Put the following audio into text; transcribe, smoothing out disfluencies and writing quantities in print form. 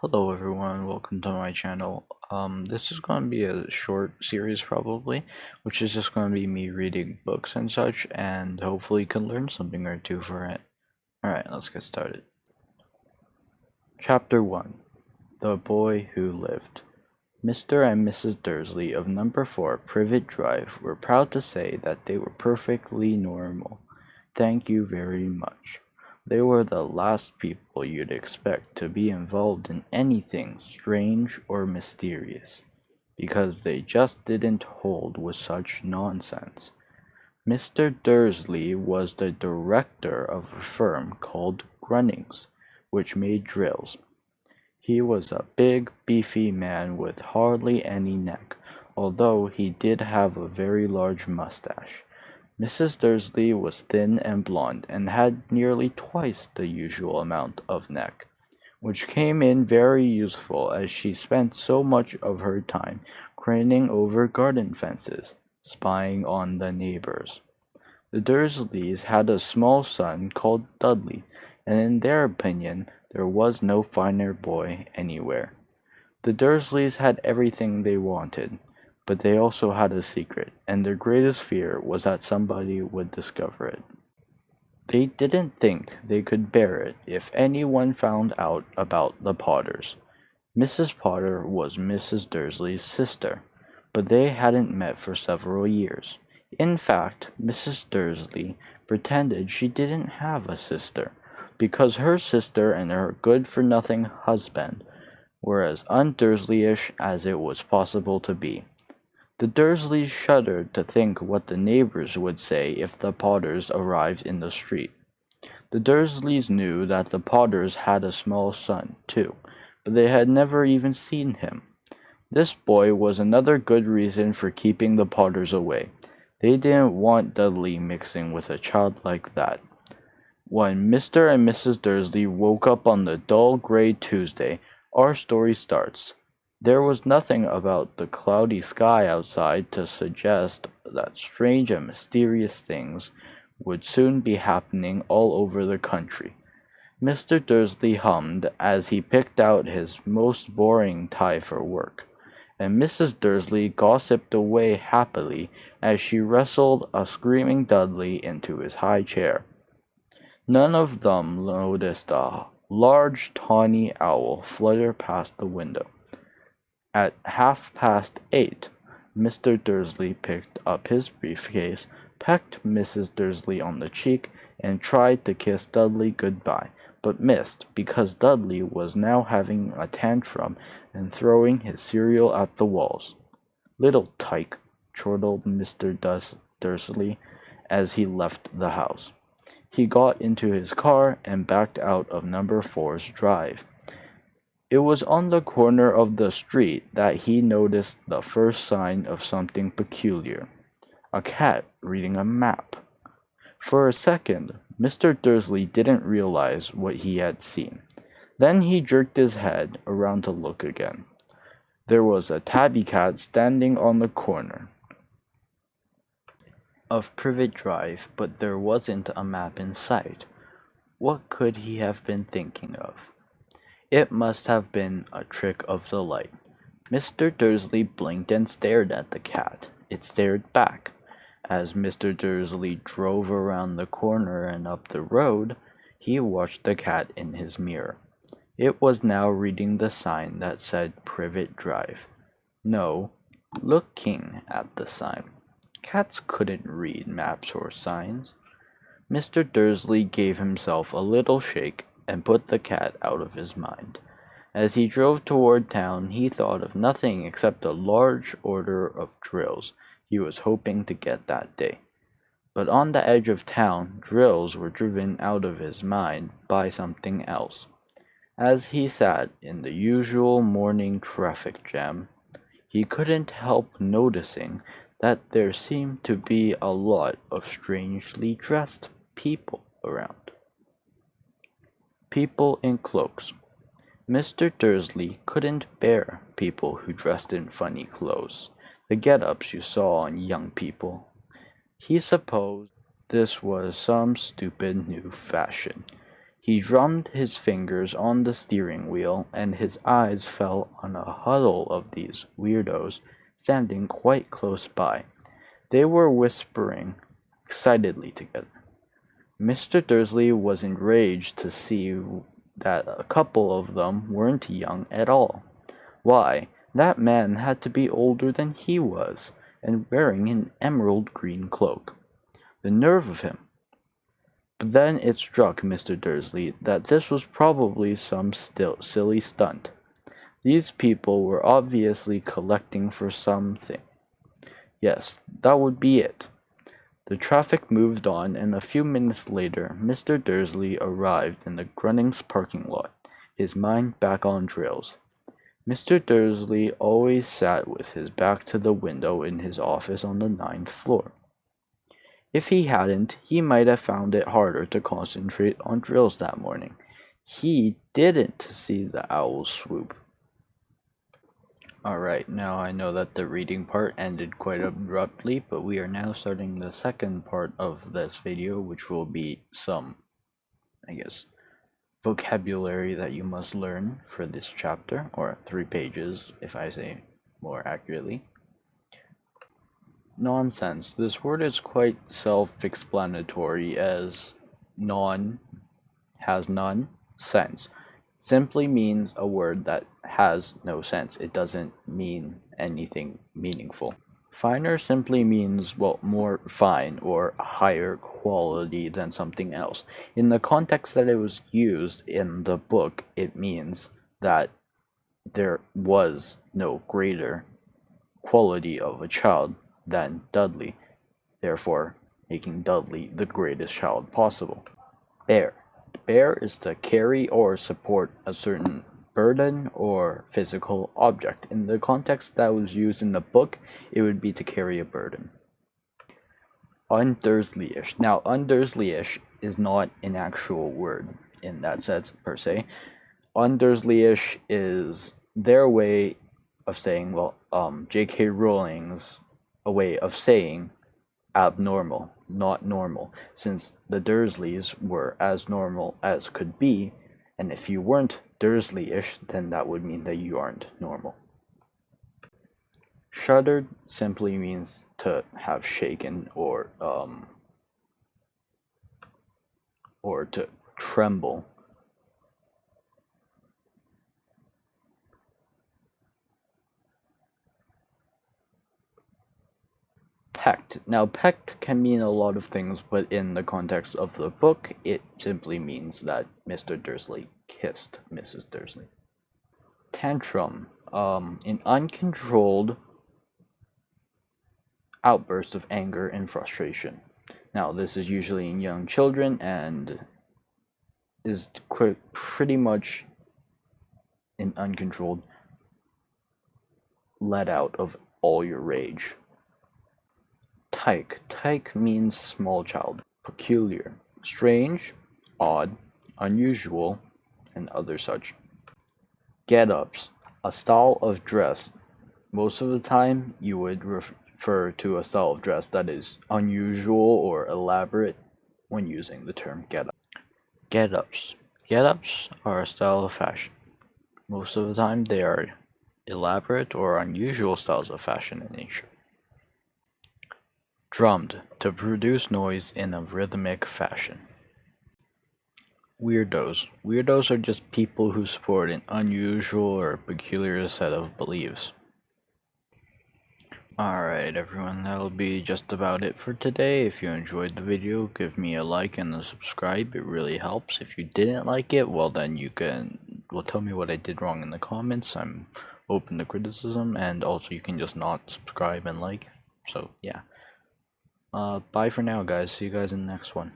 Hello everyone, welcome to my channel. This is going to be a short series probably, which is just going to be me reading books and such, and hopefully you can learn something or two for it. Alright, let's get started. Chapter 1. The Boy Who Lived. Mr. and Mrs. Dursley of Number 4 Privet Drive were proud to say that they were perfectly normal. Thank you very much. They were the last people you'd expect to be involved in anything strange or mysterious, because they just didn't hold with such nonsense. Mr. Dursley was the director of a firm called Grunnings, which made drills. He was a big, beefy man with hardly any neck, although he did have a very large mustache. Mrs. Dursley was thin and blonde, and had nearly twice the usual amount of neck, which came in very useful as she spent so much of her time craning over garden fences, spying on the neighbors. The Dursleys had a small son called Dudley, and in their opinion there was no finer boy anywhere. The Dursleys had everything they wanted, but they also had a secret, and their greatest fear was that somebody would discover it. They didn't think they could bear it if anyone found out about the Potters. Mrs. Potter was Mrs. Dursley's sister, but they hadn't met for several years. In fact, Mrs. Dursley pretended she didn't have a sister, because her sister and her good-for-nothing husband were as un-Dursleyish as it was possible to be. The Dursleys shuddered to think what the neighbors would say if the Potters arrived in the street. The Dursleys knew that the Potters had a small son, too, but they had never even seen him. This boy was another good reason for keeping the Potters away. They didn't want Dudley mixing with a child like that. When Mr. and Mrs. Dursley woke up on the dull gray Tuesday, our story starts. There was nothing about the cloudy sky outside to suggest that strange and mysterious things would soon be happening all over the country. Mr. Dursley hummed as he picked out his most boring tie for work, and Mrs. Dursley gossiped away happily as she wrestled a screaming Dudley into his high chair. None of them noticed a large tawny owl flutter past the window. At 8:30, Mr. Dursley picked up his briefcase, pecked Mrs. Dursley on the cheek, and tried to kiss Dudley good-bye, but missed because Dudley was now having a tantrum and throwing his cereal at the walls. "Little tyke," chortled Mr. Dursley as he left the house. He got into his car and backed out of Number 4's drive. It was on the corner of the street that he noticed the first sign of something peculiar: a cat reading a map. For a second, Mr. Dursley didn't realize what he had seen. Then he jerked his head around to look again. There was a tabby cat standing on the corner of Privet Drive, but there wasn't a map in sight. What could he have been thinking of? It must have been a trick of the light. Mr. Dursley blinked and stared at the cat. It stared back. As Mr. Dursley drove around the corner and up the road, he watched the cat in his mirror. It was now reading the sign that said Privet Drive. No, looking at the sign. Cats couldn't read maps or signs. Mr. Dursley gave himself a little shake and put the cat out of his mind. As he drove toward town he thought of nothing except a large order of drills he was hoping to get that day. But on the edge of town drills were driven out of his mind by something else. As he sat in the usual morning traffic jam, he couldn't help noticing that there seemed to be a lot of strangely dressed people around. People in cloaks. Mr. Dursley couldn't bear people who dressed in funny clothes, the get-ups you saw on young people. He supposed this was some stupid new fashion. He drummed his fingers on the steering wheel, and his eyes fell on a huddle of these weirdos standing quite close by. They were whispering excitedly together. Mr. Dursley was enraged to see that a couple of them weren't young at all. Why, that man had to be older than he was, and wearing an emerald green cloak. The nerve of him! But then it struck Mr. Dursley that this was probably some silly stunt. These people were obviously collecting for something. Yes, that would be it. The traffic moved on, and a few minutes later Mr. Dursley arrived in the Grunnings parking lot, his mind back on drills. Mr. Dursley always sat with his back to the window in his office on the 9th floor. If he hadn't, he might have found it harder to concentrate on drills that morning. He didn't see the owl swoop. Alright, now I know that the reading part ended quite abruptly, but we are now starting the second part of this video, which will be some, I guess, vocabulary that you must learn for this chapter, or 3 pages, if I say more accurately. Nonsense. This word is quite self-explanatory, as non has none sense. Simply means a word that has no sense. It doesn't mean anything meaningful. Finer simply means, well, more fine or higher quality than something else. In the context that it was used in the book, it means that there was no greater quality of a child than Dudley, therefore making Dudley the greatest child possible. Bear. Bear is to carry or support a certain burden or physical object. In the context that was used in the book, it would be to carry a burden. Undursley-ish. Now, undursley-ish is not an actual word in that sense, per se. Undursley-ish is their way of saying, well, J.K. Rowling's a way of saying abnormal, not normal, since the Dursleys were as normal as could be, and if you weren't Dursley-ish, then that would mean that you aren't normal. Shuddered simply means to have shaken or to tremble. Pecked. Now, pecked can mean a lot of things, but in the context of the book, it simply means that Mr. Dursley kissed Mrs. Dursley. Tantrum. An uncontrolled outburst of anger and frustration. Now, this is usually in young children and is pretty much an uncontrolled let out of all your rage. Tyke. Tyke means small child. Peculiar. Strange, odd, unusual, and other such. Get-ups. A style of dress. Most of the time, you would refer to a style of dress that is unusual or elaborate when using the term get-up. Get-ups. Get-ups are a style of fashion. Most of the time, they are elaborate or unusual styles of fashion in nature. Drummed, to produce noise in a rhythmic fashion. Weirdos. Weirdos are just people who support an unusual or peculiar set of beliefs. Alright everyone, that'll be just about it for today. If you enjoyed the video, give me a like and a subscribe, it really helps. If you didn't like it, well then you can, tell me what I did wrong in the comments. I'm open to criticism, and also you can just not subscribe and like. So yeah. Bye for now guys, see you guys in the next one.